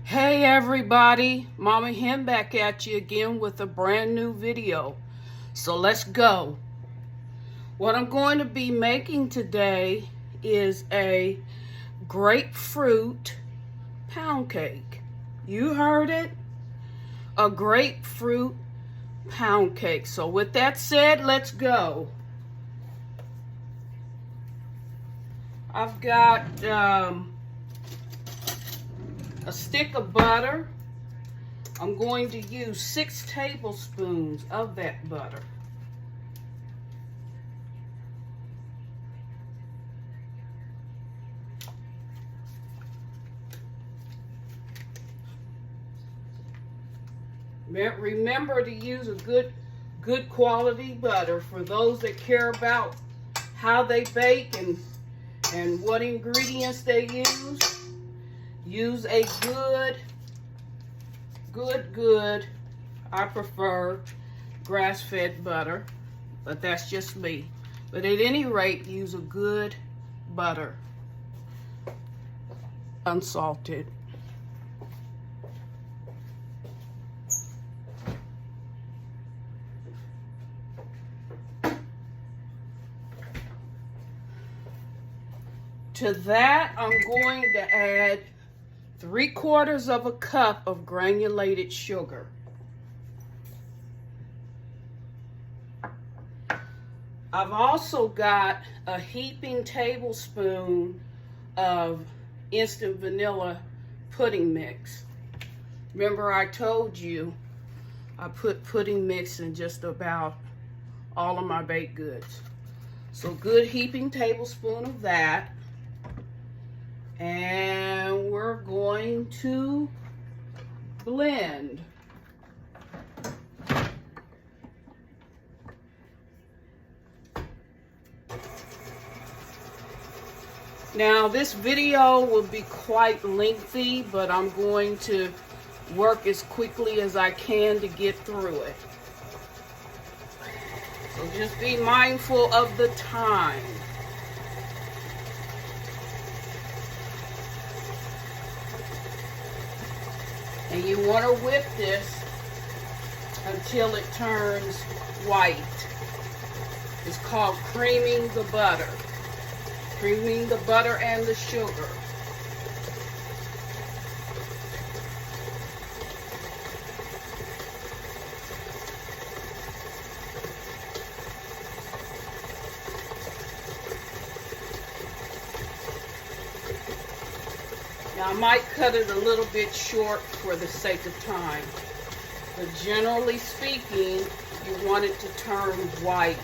Hey everybody, Mama Hen back at you again with a brand new video. So let's go. What I'm going to be making today is a grapefruit pound cake. You heard it, a grapefruit pound cake. So with that said, let's go. I've got a stick of butter. I'm going to use 6 tablespoons of that butter. Remember to use a good quality butter for those that care about how they bake and what ingredients they use. Use a good, I prefer grass-fed butter, but that's just me. But at any rate, use a good butter, unsalted. To that, I'm going to add 3/4 of a cup of granulated sugar. I've also got a heaping tablespoon of instant vanilla pudding mix. Remember I told you I put pudding mix in just about all of my baked goods. So good heaping tablespoon of that. And we're going to blend. Now this video will be quite lengthy, but I'm going to work as quickly as I can to get through it. So just be mindful of the time. And you want to whip this until it turns white. It's called creaming the butter. Creaming the butter and the sugar. Now I might cut it a little bit short for the sake of time, but generally speaking, you want it to turn white.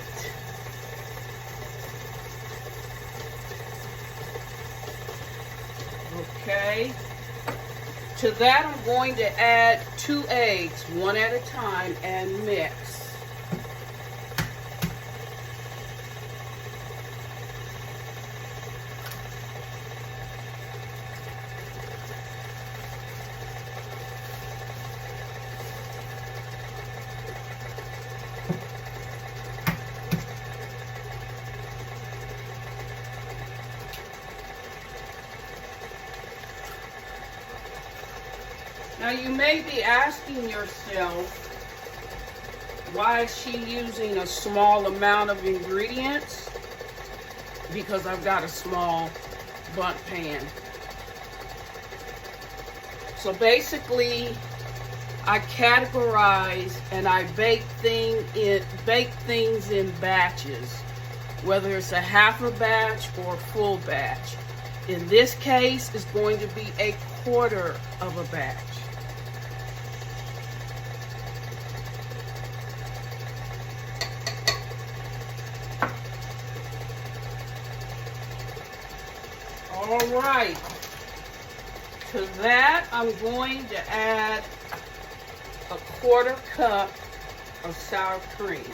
Okay, to that I'm going to add 2 eggs, one at a time, and mix. Now you may be asking yourself, why is she using a small amount of ingredients? Because I've got a small bundt pan. So basically, I categorize and I bake things in batches, whether it's a half a batch or a full batch. In this case, it's going to be 1/4 of a batch. All right, to that I'm going to add 1/4 cup of sour cream.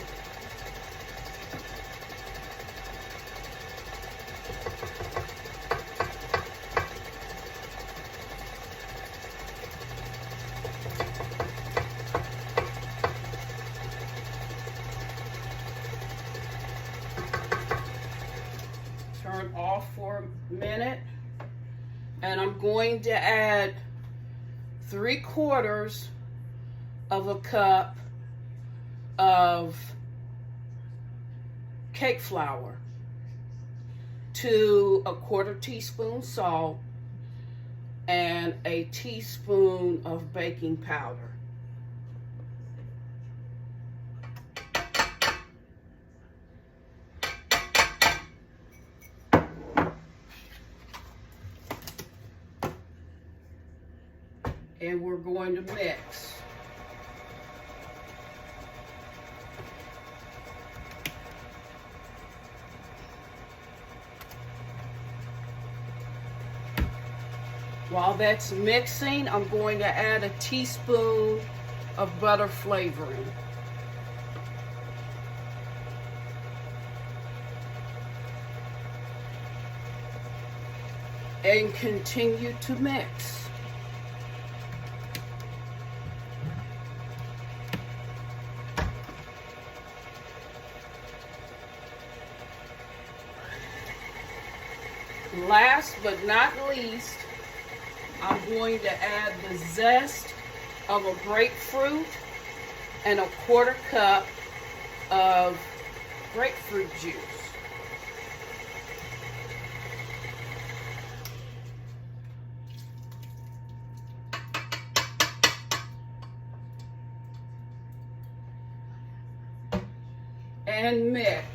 Turn off for a minute. And I'm going to add 3/4 of a cup of cake flour to a 1/4 teaspoon salt and a teaspoon of baking powder. And we're going to mix. While that's mixing, I'm going to add a teaspoon of butter flavoring. And continue to mix. Last but not least, I'm going to add the zest of a grapefruit and a 1/4 cup of grapefruit juice. And mix.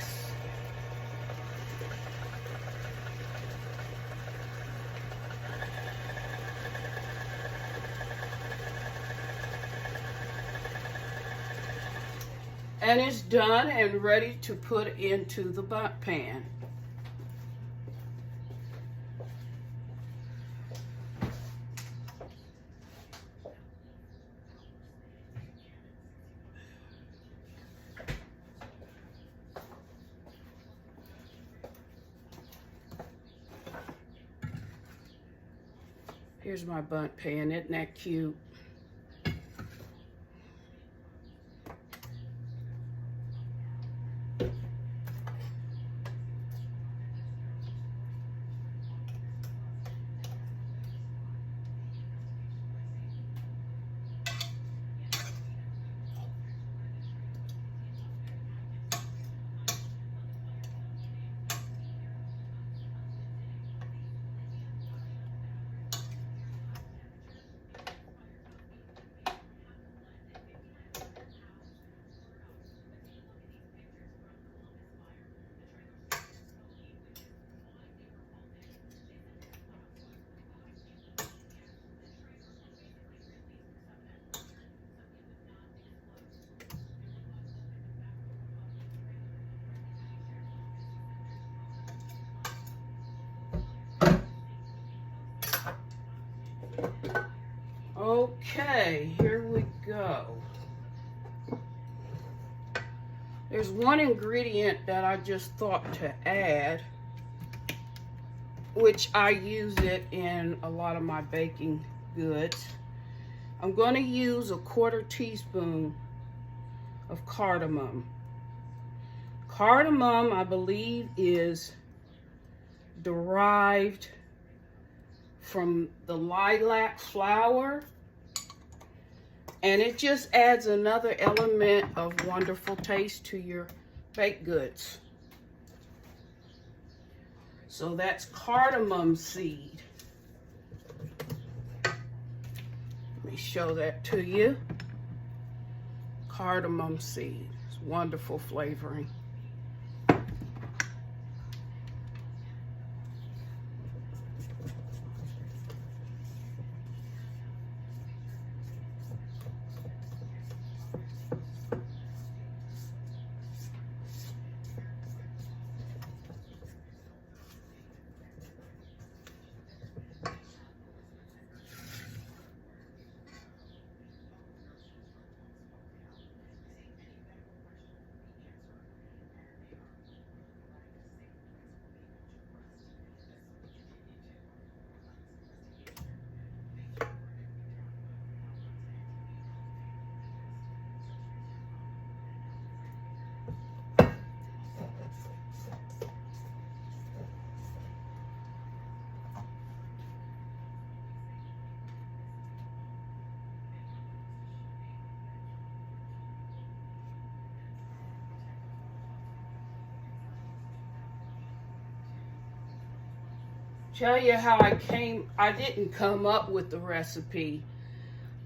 And it's done and ready to put into the bundt pan. Here's my bundt pan. Isn't that cute? Okay, here we go. There's one ingredient that I just thought to add, which I use it in a lot of my baking goods. I'm going to use a 1/4 teaspoon of cardamom. Cardamom, I believe, is derived from the lilac flower, and it just adds another element of wonderful taste to your baked goods. So that's cardamom seed. Let me show that to you. Cardamom seed. It's wonderful flavoring. tell you how I didn't come up with the recipe.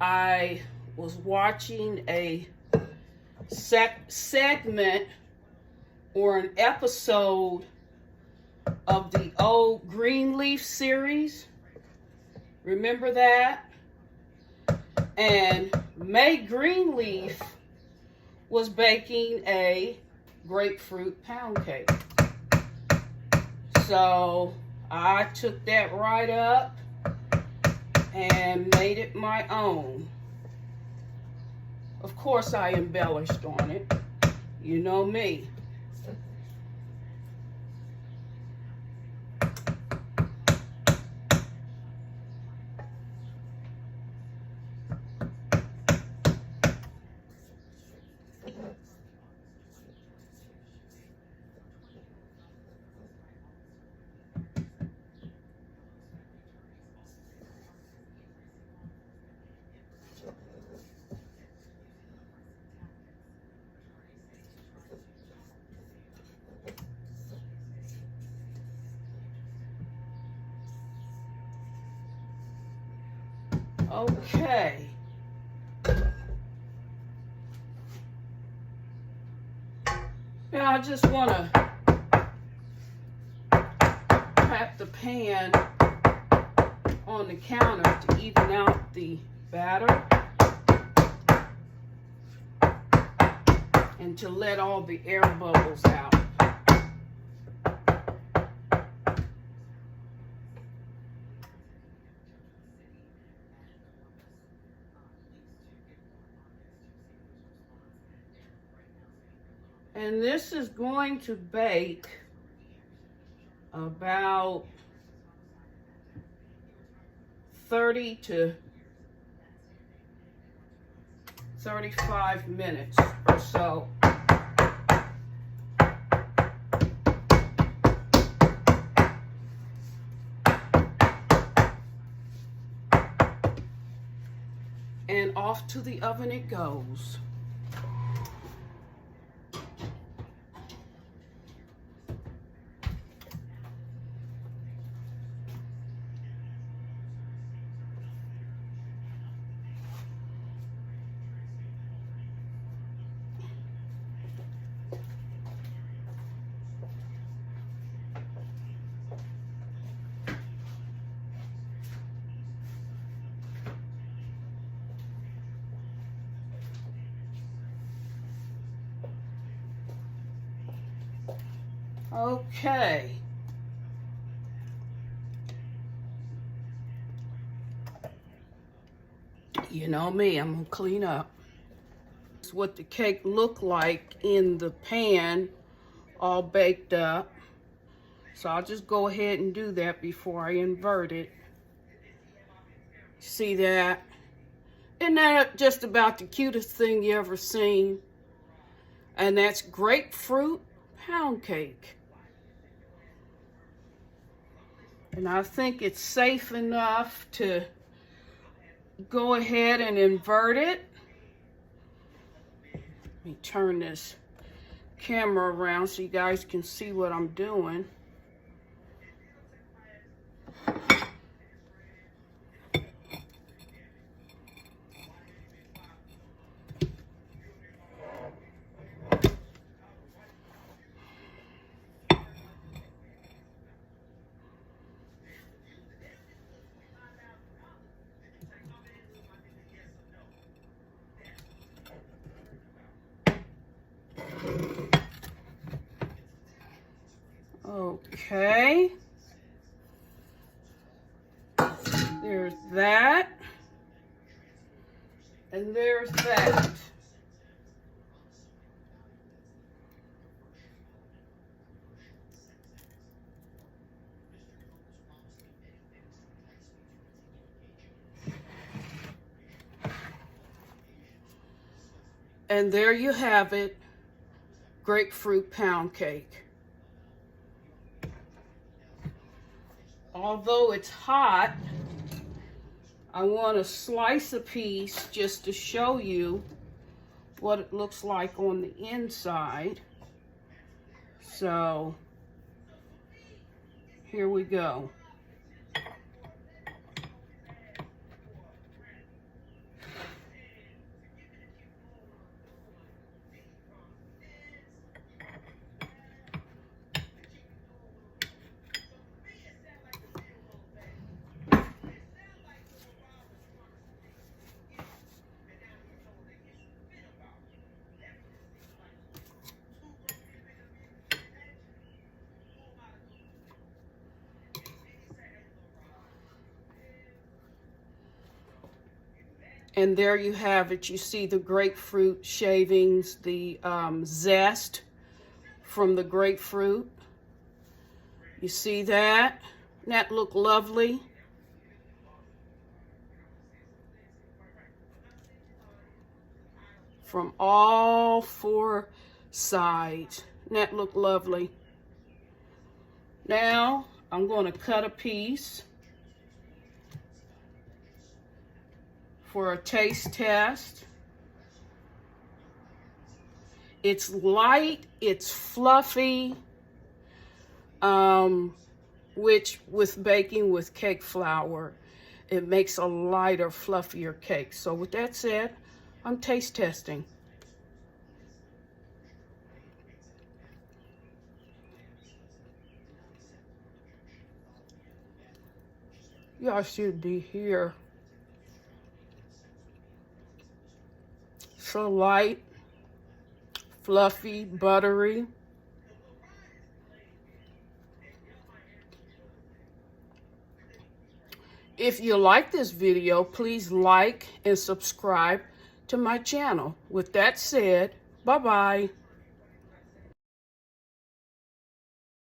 I was watching a segment or an episode of the old Greenleaf series. Remember that? And May Greenleaf was baking a grapefruit pound cake. So I took that right up and made it my own. Of course, I embellished on it. You know me. Okay. Now I just want to pat the pan on the counter to even out the batter and to let all the air bubbles out. And this is going to bake about 30 to 35 minutes or so. And off to the oven it goes. Okay. You know me, I'm gonna clean up. This is what the cake looked like in the pan, all baked up. So I'll just go ahead and do that before I invert it. See that? Isn't that just about the cutest thing you ever seen? And that's grapefruit pound cake. And I think it's safe enough to go ahead and invert it. Let me turn this camera around so you guys can see what I'm doing. Okay, there's that, and there's that. And there you have it, grapefruit pound cake. Although it's hot, I want to slice a piece just to show you what it looks like on the inside. So here we go. And there you have it. You see the grapefruit shavings, the zest from the grapefruit. You see that? That look lovely. From all four sides. That look lovely. Now, I'm going to cut a piece for a taste test. It's light, it's fluffy, which with baking with cake flour, it makes a lighter, fluffier cake. So with that said, I'm taste testing. Y'all should be here. So light, fluffy, buttery. If you like this video, please like and subscribe to my channel. With that said, bye-bye.